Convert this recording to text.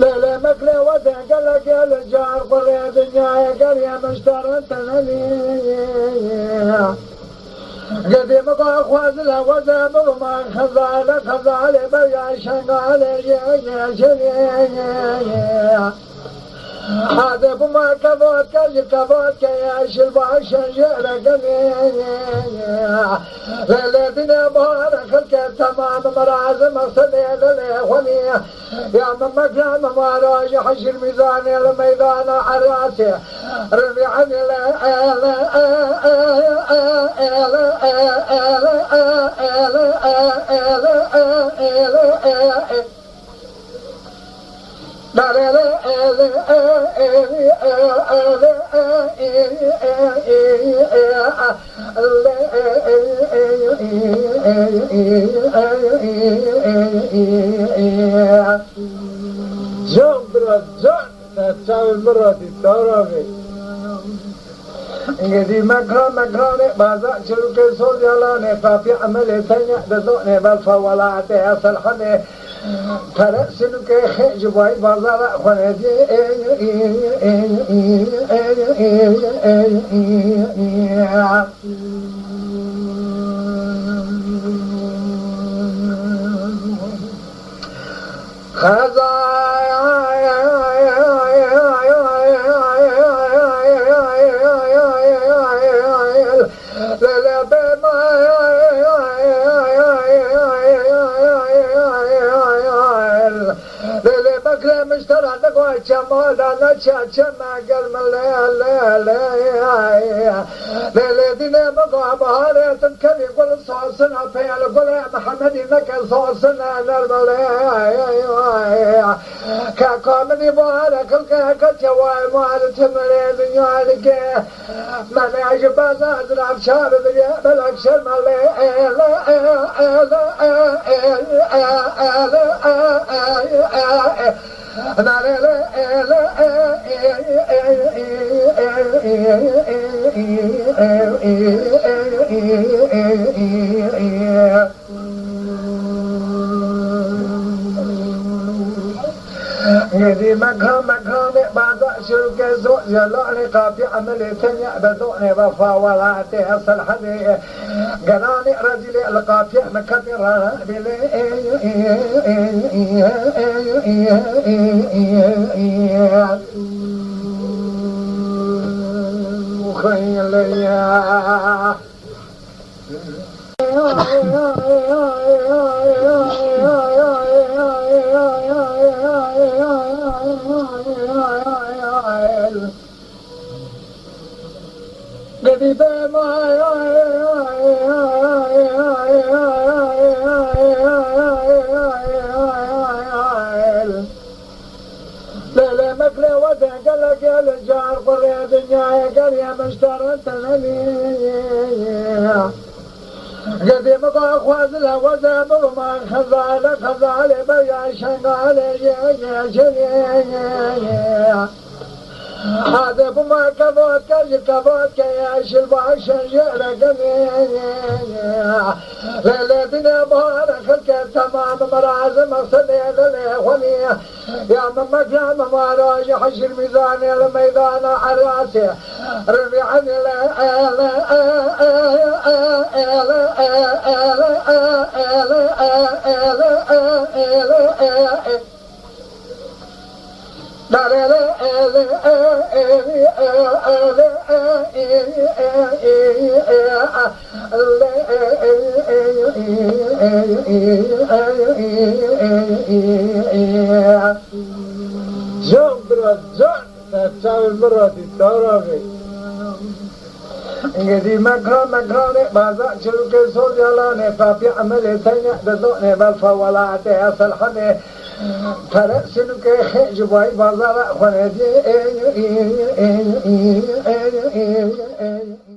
لا مكلي وده قال لك يا الجار قل يا دنيا قال يا مشترى قديمك أخوازلا وزابر ما خزال بيا شغال يا شريا هذا بما كبوت يا شلبا شجر قنيا ليلتنا بارك الك تمام مراز مقصد الهوني يا مكان ما راج حشر ميزان الميدان عراسي رمي عن Jadi makram baza chulu ke so jala ne kafi amale tanya dazo ne bal fawala te asal hane tara chulu ke jubai baza la khone di khaza مشترى تقوى جمال لا تشما قلب ليلتنا بقى بهارة تنكلي قل صوصنا فيال قل يا محمد إنك صوصنا نرمال كاكامني بارك الكاكا جواي مال تمرين يالك من يجب أزرع بشار بالأكشر مالي يدي مكان بعد شرك زوج يلعني قابي عملي تنيا بدوني بفا ولا تحصل حدي قراني رجلي القابي مكتر بلي وخيليا لا مكلي وده قال لك يا الجار قل يا دنيا قال يا مشترى قديمك أخوازلا وزابر ما خزال بيا شغال يا شريا هذا بما كبوت يا شلبا شجر قنيا ليلتنا بارك الك تمام مراز مقصد الهوني يا مكان ما راج حشر ميزان الميدان عراسي رمي عن Jadi makram baza chulu ke so jala ne kafi amale tanya dazo ne bal fawala te asal hane tara chulu ke jubai baza la khone di